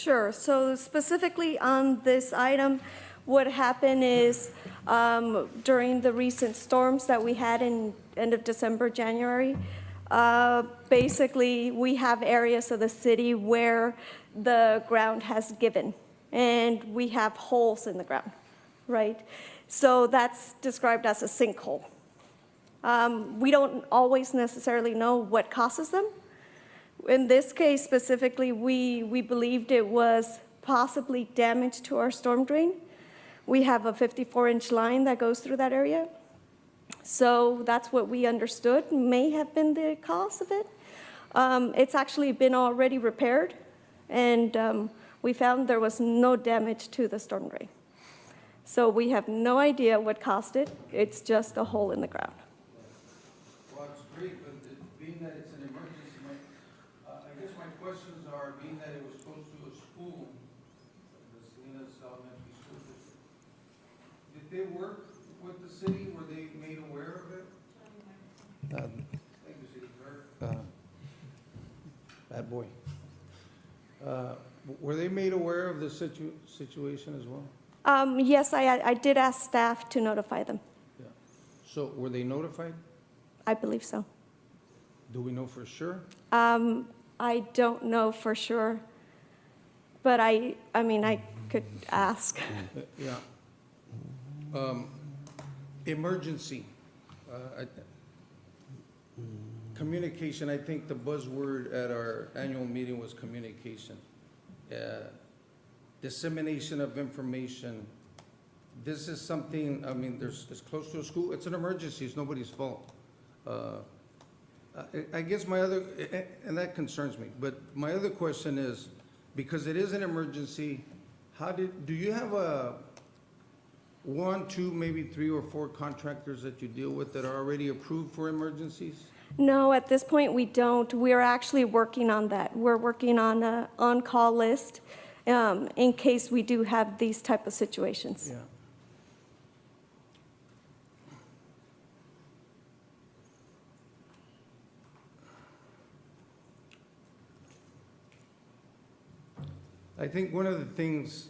Sure. So specifically on this item, what happened is during the recent storms that we had in end of December, January, basically we have areas of the city where the ground has given and we have holes in the ground, right? So that's described as a sinkhole. We don't always necessarily know what causes them. In this case specifically, we believed it was possibly damage to our storm drain. We have a 54-inch line that goes through that area. So that's what we understood may have been the cause of it. It's actually been already repaired, and we found there was no damage to the storm drain. So we have no idea what caused it. It's just a hole in the ground. Well, it's great, but being that it's an emergency, I guess my questions are, being that it was close to a school, the Salinas Elementary School System, did they work with the city? Were they made aware of it? Thank you, City Clerk. Bad boy. Were they made aware of the situation as well? Yes, I did ask staff to notify them. Yeah. So were they notified? I believe so. Do we know for sure? I don't know for sure, but I mean, I could ask. Yeah. Emergency. Communication, I think the buzzword at our annual meeting was communication. Dissemination of information. This is something, I mean, it's close to a school. It's an emergency. It's nobody's fault. I guess my other, and that concerns me, but my other question is, because it is an emergency, do you have one, two, maybe 3 or 4 contractors that you deal with that are already approved for emergencies? No, at this point we don't. We're actually working on that. We're working on an on-call list in case we do have these type of situations. Yeah. I think one of the things,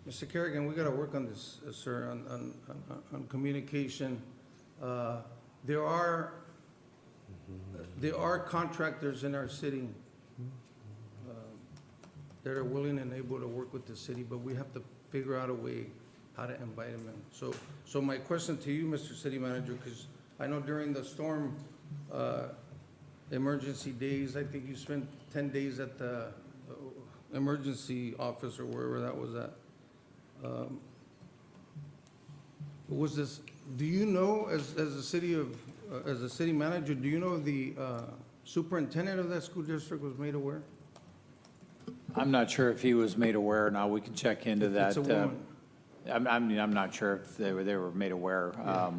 Mr. Kerrigan, we got to work on this, sir, on communication. There are contractors in our city that are willing and able to work with the city, but we have to figure out a way how to invite them in. So my question to you, Mr. City Manager, because I know during the storm emergency days, I think you spent 10 days at the emergency office or wherever that was at. Do you know, as a city manager, do you know the superintendent of that school district was made aware? I'm not sure if he was made aware or not. We can check into that. It's a woman. I'm not sure if they were made aware. Yeah.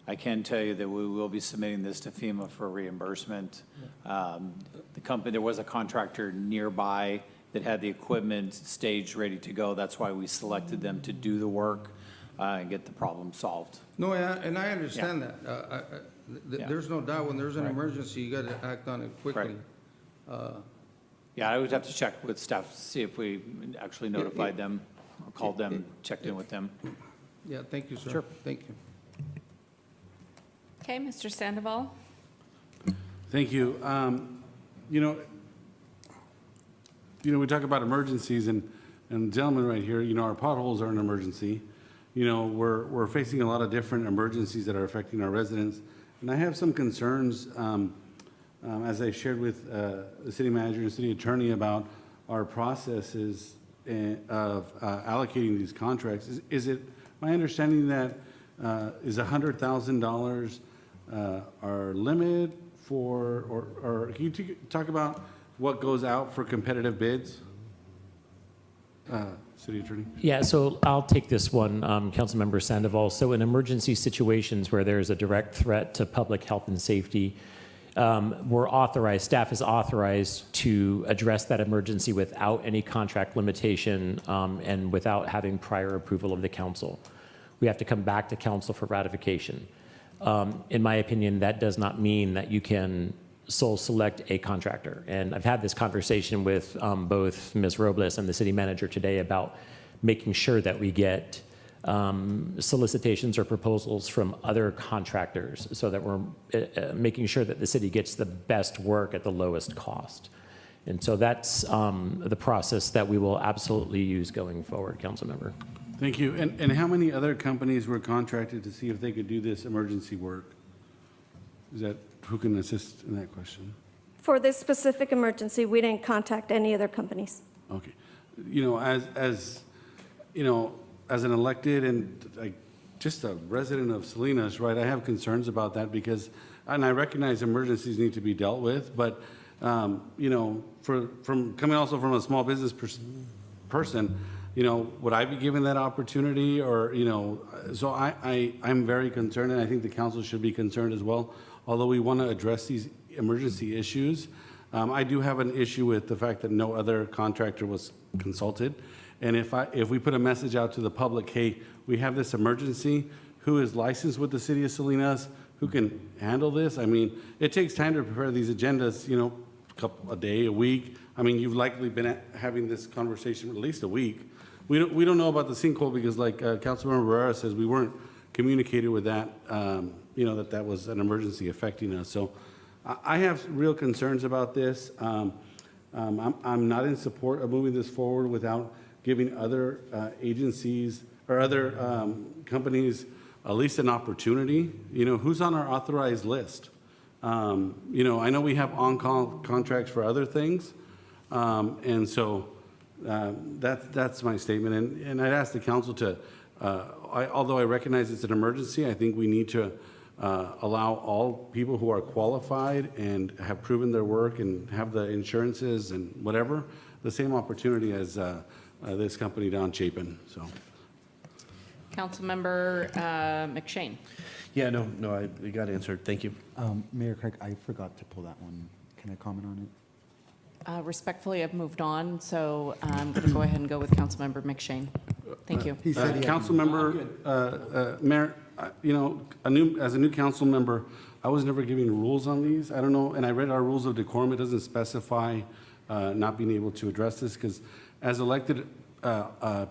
I can tell you that we will be submitting this to FEMA for reimbursement. The company, there was a contractor nearby that had the equipment staged, ready to go. That's why we selected them to do the work and get the problem solved. No, and I understand that. There's no doubt when there's an Right. emergency, you got to act on it quickly. Yeah, I would have to check with staff to see if we actually notified them, or called them, checked in with them. Yeah, thank you, sir. Sure. Thank you. Okay, Mr. Sandoval. Thank you. We talk about emergencies, and the gentleman right here, our potholes are an emergency. We're facing a lot of different emergencies that are affecting our residents, and I have some concerns, as I shared with the city manager and city attorney about our processes of allocating these contracts. Is it my understanding that is $100,000 our limit for, or can you talk about what goes out for competitive bids? City Attorney? Yeah, so I'll take this one, Councilmember Sandoval. So in emergency situations where there's a direct threat to public health and safety, staff is authorized to address that emergency without any contract limitation and without having prior approval of the council. We have to come back to council for ratification. In my opinion, that does not mean that you can sole select a contractor. And I've had this conversation with both Ms. Robles and the city manager today about making sure that we get solicitations or proposals from other contractors so that we're making sure that the city gets the best work at the lowest cost. And so that's the process that we will absolutely use going forward, Councilmember. Thank you. And how many other companies were contracted to see if they could do this emergency work? Is that, who can assist in that question? For this specific emergency, we didn't contact any other companies. Okay. You know, you know, as an elected and like just a resident of Salinas, right, I have concerns about that because, and I recognize emergencies need to be dealt with, but, you know, from coming also from a small business person, you know, would I be given that opportunity or, you know, so I'm very concerned and I think the council should be concerned as well. Although we want to address these emergency issues, I do have an issue with the fact that no other contractor was consulted. And if we put a message out to the public, hey, we have this emergency, who is licensed with the city of Salinas, who can handle this? I mean, it takes time to prepare these agendas, you know, a day, a week. I mean, you've likely been having this conversation for at least a week. We don't know about the sinkhole because like Councilmember Barrera says, we weren't communicated with that, you know, that was an emergency affecting us. So I have real concerns about this. I'm not in support of moving this forward without giving other agencies or other companies at least an opportunity. You know, who's on our authorized list? You know, I know we have on-call contracts for other things. And so that's my statement. And I'd ask the council to, although I recognize it's an emergency, I think we need to allow all people who are qualified and have proven their work and have the insurances and whatever, the same opportunity as this company down Chapin, so. Councilmember McShane. Yeah, no, we got answered. Thank you. Mayor Craig, I forgot to pull that one. Can I comment on it? Respectfully, I've moved on, so I'm going to go ahead and go with Councilmember McShane. Thank you. He said he had- Councilmember, Mayor, you know, as a new council member, I was never giving rules on these. I don't know, and I read our rules of decorum. It doesn't specify not being able to address this because as elected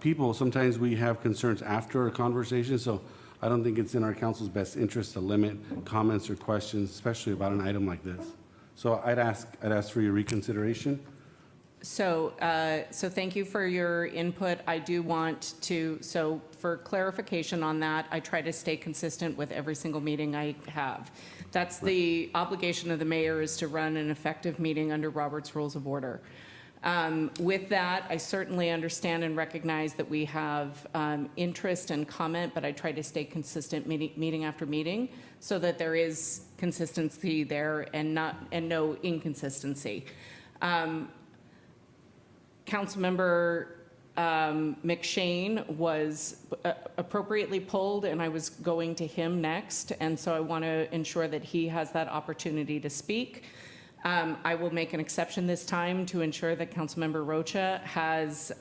people, sometimes we have concerns after a conversation. So I don't think it's in our council's best interest to limit comments or questions, especially about an item like this. So I'd ask for your reconsideration. So thank you for your input. I do want to, so for clarification on that, I try to stay consistent with every single meeting I have. That's the obligation of the mayor, is to run an effective meeting under Robert's Rules of Order. With that, I certainly understand and recognize that we have interest and comment, but I try to stay consistent meeting after meeting so that there is consistency there and no inconsistency. Councilmember McShane was appropriately pulled, and I was going to him next, and so I want to ensure that he has that opportunity to speak. I will make an exception this time to ensure that Councilmember Rocha has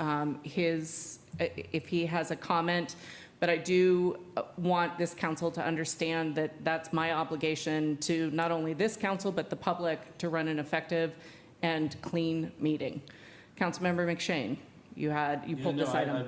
if he has a comment, but I do want this council to understand that that's my obligation to not only this council, but the public, to run an effective and clean meeting. Councilmember McShane, you pulled this item.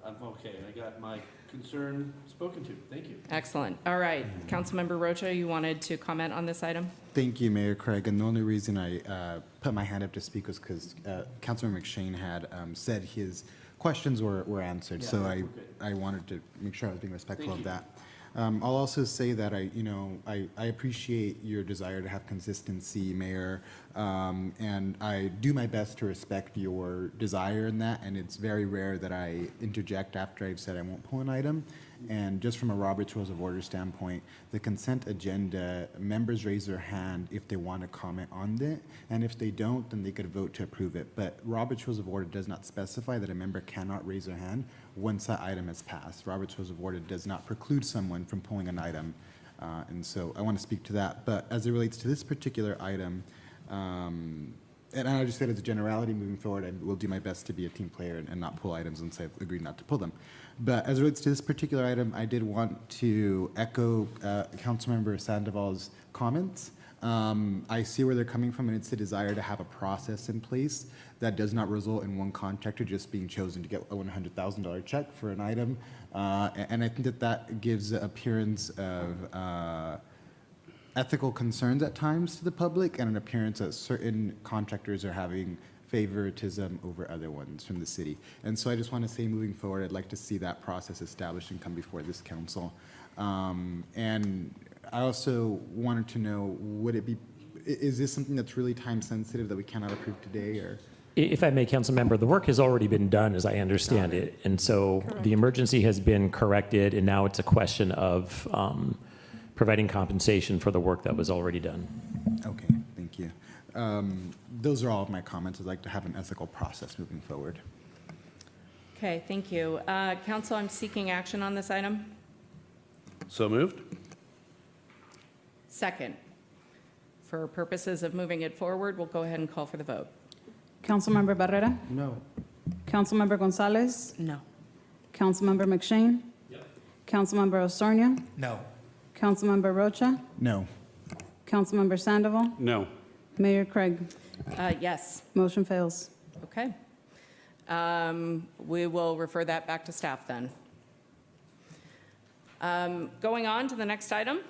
I'm okay. I got my concern spoken to. Thank you. Excellent. All right. Councilmember Rocha, you wanted to comment on this item? Thank you, Mayor Craig. And the only reason I put my hand up to speak was because Councilmember McShane had said his questions were answered. Yeah, So okay. I wanted to make sure I was being respectful Thank of you. that. I'll also say that I appreciate your desire to have consistency, Mayor, and I do my best to respect your desire in that, and it's very rare that I interject after I've said I won't pull an item. And just from a Robert's Rules of Order standpoint, the consent agenda, members raise their hand if they want to comment on it, and if they don't, then they could vote to approve it. But Robert's Rules of Order does not specify that a member cannot raise their hand once that item has passed. Robert's Rules of Order does not preclude someone from pulling an item, and so I want to speak to that. But as it relates to this particular item, and I just said as a generality moving forward, I will do my best to be a team player and not pull items once I've agreed not to pull them. But as it relates to this particular item, I did want to echo Councilmember Sandoval's comments. I see where they're coming from, and it's a desire to have a process in place that does not result in one contractor just being chosen to get a $100,000 check for an item. And I think that that gives the appearance of ethical concerns at times to the public, and an appearance that certain contractors are having favoritism over other ones from the city. And so I just want to say, moving forward, I'd like to see that process established and come before this council. And I also wanted to know, is this something that's really time sensitive that we cannot approve today, or? If I may, council member, the work has already been done, as I understand it. And so the emergency has been corrected, and now it's a question of providing compensation for the work that was already done. Okay, thank you. Those are all of my comments. I'd like to have an ethical process moving forward. Okay, thank you. Council, I'm seeking action on this item. So moved? Second. For purposes of moving it forward, we'll go ahead and call for the vote. Councilmember Barrera? No. Councilmember Gonzalez? No. Councilmember McShane? Councilmember Osornia? No. Councilmember Rocha? No. Councilmember Sandoval? No. Mayor Craig? Yes. Motion fails. Okay. We will refer that back to staff then. Going on to the next item.